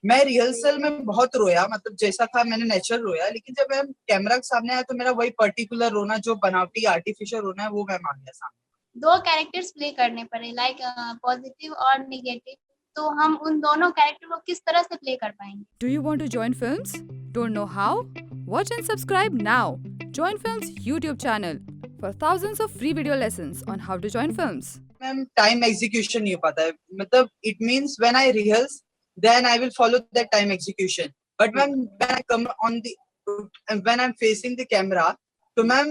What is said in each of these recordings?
मैं रिहर्सल में बहुत रोया, मतलब जैसा था मैंने नेचुरल रोया, लेकिन जब मैं कैमरा के सामने आया तो मेरा वही पर्टिकुलर रोना जो बनावटी आर्टिफिशियल रोना है वो मैं मान गया सामने। दो कैरेक्टर्स प्ले करने पड़े, लाइक पॉजिटिव और नेगेटिव, तो हम उन दोनों कैरेक्टर को किस तरह से प्ले कर पाएंगे? Do you want to join films? Don't know how? Watch and subscribe now. Join Films YouTube channel for thousands of free video lessons on how to join films. Ma'am time execution नहीं हो पाता है, मतलब it means when I rehearse then I will follow that time execution, but ma'am when I come on the when I am facing the camera तो ma'am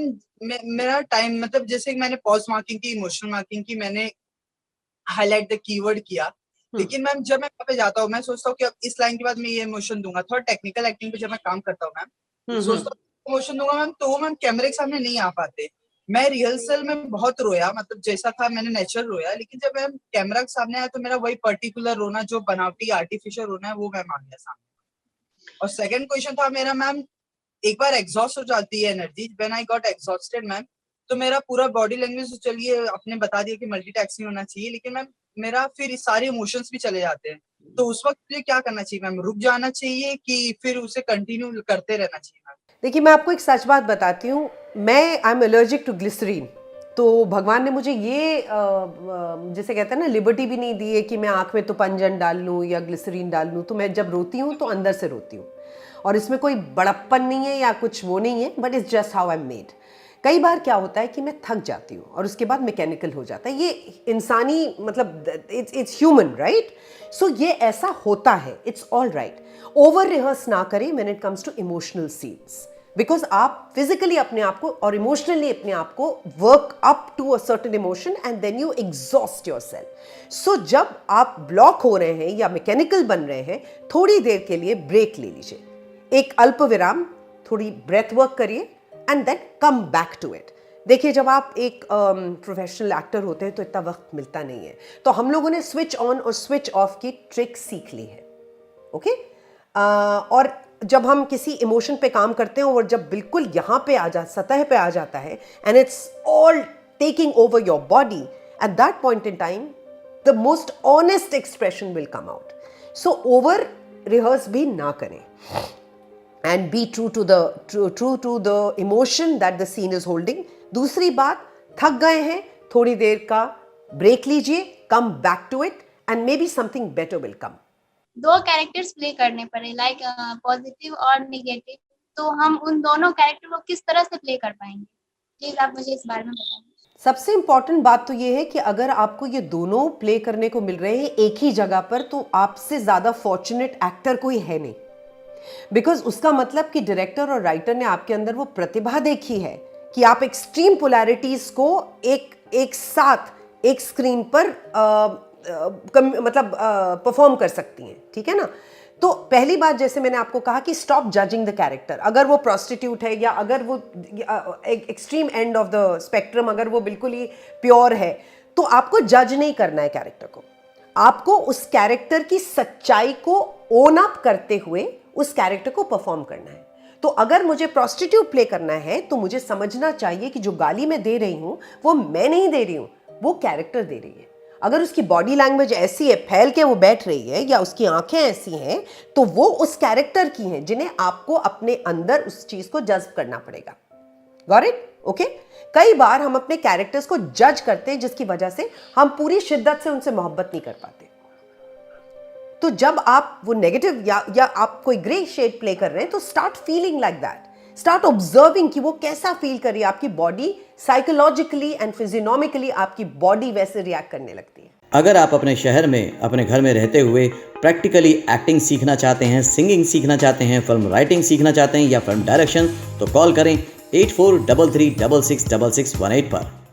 मेरा time, मतलब जैसे मैंने पॉज मार्किंग की, इमोशनल मार्किंग की, मैंने highlight the keyword किया, लेकिन मैम जब मैं वहाँ पे जाता हूँ मैं सोचता हूँ कि अब इस लाइन के बाद मैं ये इमोशन दूंगा। थोड़ा टेक्निकल एक्टिंग पे जब मैं काम करता हूँ मैम, सोचता हूँ इमोशन दूंगा मैम, तो वो मैम कैमरे के सामने नहीं आ पाते। मैं रिहर्सल में बहुत रोया, मतलब जैसा था मैंने नेचुरल रोया, लेकिन जब मैं कैमरा के सामने आया तो मेरा वही पर्टिकुलर रोना जो बनावटी आर्टिफिशियल रोना है वो मैं मान गया सामने। और सेकंड क्वेश्चन था मेरा मैम, एक बार एग्जॉस्ट हो जाती है energy, when I got exhausted ma'am, तो मेरा पूरा बॉडी लैंग्वेज तो चलिए आपने बता दिया कि मल्टीटास्किंग होना चाहिए, लेकिन मैम मेरा फिर सारे इमोशंस भी चले जाते हैं, तो उस वक्त मुझे क्या करना चाहिए मैम? रुक जाना चाहिए कि फिर उसे कंटिन्यू करते रहना चाहिए मैम? देखिए, मैं आपको एक सच बात बताती हूँ, मैं I am allergic to glycerine. तो भगवान ने मुझे ये जैसे कहते हैं ना, लिबर्टी भी नहीं दी है कि मैं आँख में तो पंजन डाल लूँ या ग्लिसरीन डाल लूँ। तो मैं जब रोती हूँ तो अंदर से रोती हूँ, और इसमें कोई बड़प्पन नहीं है या कुछ वो नहीं है, but it's just how I am made. कई बार क्या होता है कि मैं थक जाती हूँ और उसके बाद मैकेनिकल हो जाता है, ये इंसानी, मतलब इट्स ह्यूमन, राइट? सो ये ऐसा होता है, it's all right. Over rehearse ना करें when it comes to emotional scenes, because आप फिजिकली अपने आप को और इमोशनली अपने आप को work up to a certain emotion and then you exhaust yourself. So जब आप ब्लॉक हो रहे हैं या मैकेनिकल बन रहे हैं, थोड़ी देर के लिए ब्रेक ले लीजिए, एक अल्प विराम, थोड़ी ब्रेथ वर्क करिए and then come back to it. देखिए, जब आप एक प्रोफेशनल एक्टर होते हैं तो इतना वक्त मिलता नहीं है, तो हम लोगों ने स्विच ऑन और स्विच ऑफ की ट्रिक सीख ली है, ओके? और जब हम किसी इमोशन पे काम करते हैं और जब बिल्कुल यहाँ पे सतह पे आ जाता है and it's all taking over your body, at that point in time the most honest expression will come out. So over rehearse भी ना करें and be true to the emotion that the scene is holding. दूसरी बात, थक गए हैं, थोड़ी देर का ब्रेक लीजिए, come back to it and maybe something better will come. दो कैरेक्टर्स प्ले करने पड़े, लाइक पॉजिटिव और नेगेटिव, तो हम उन दोनों कैरेक्टर को किस तरह से प्ले कर पाएंगे? प्लीज आप मुझे इस बारे में बताएं। सबसे इंपॉर्टेंट बात तो ये है कि अगर आपको ये दोनों प्ले करने को मिल रहे हैं एक ही जगह पर, तो आपसे ज़्यादा फॉर्चुनेट एक्टर कोई है नहीं, बिकॉज उसका मतलब कि डायरेक्टर और राइटर ने आपके अंदर वो प्रतिभा देखी है कि आप एक्सट्रीम पोलैरिटीज को एक साथ एक स्क्रीन पर मतलब परफॉर्म कर सकती हैं, ठीक है ना? तो पहली बात, जैसे मैंने आपको कहा कि स्टॉप जजिंग द कैरेक्टर। अगर वो प्रोस्टिट्यूट है या अगर वो extreme end of the spectrum, अगर वो बिल्कुल ही प्योर है, तो आपको जज नहीं करना है कैरेक्टर को, आपको उस कैरेक्टर की सच्चाई को ओन अप करते हुए उस कैरेक्टर को परफॉर्म करना है। तो अगर मुझे प्रोस्टिट्यूट प्ले करना है तो मुझे समझना चाहिए कि जो गाली मैं दे रही हूं वो मैं नहीं दे रही हूं, वो कैरेक्टर दे रही है। अगर उसकी बॉडी लैंग्वेज ऐसी है, फैल के वो बैठ रही है, या उसकी आंखें ऐसी हैं, तो वो उस कैरेक्टर की हैं जिन्हें आपको अपने अंदर उस चीज को जज्ब करना पड़ेगा। Got it? ओके? कई बार हम अपने कैरेक्टर्स को जज करते हैं जिसकी वजह से हम पूरी शिद्दत से उनसे मोहब्बत नहीं कर पाते। तो जब आप वो नेगेटिव या आप कोई ग्रे शेड प्ले कर रहे हैं, तो start feeling like that, start observing कि वो कैसा फील कर रही है। आपकी बॉडी साइकोलॉजिकली एंड फिजियोनॉमिकली आपकी बॉडी वैसे रिएक्ट करने लगती है। अगर आप अपने शहर में, अपने घर में रहते हुए प्रैक्टिकली एक्टिंग सीखना चाहते हैं, सिंगिंग सीखना चाहते हैं, फिल्म राइटिंग सीखना चाहते हैं या फिल्म डायरेक्शन, तो कॉल करें 8433666618 पर।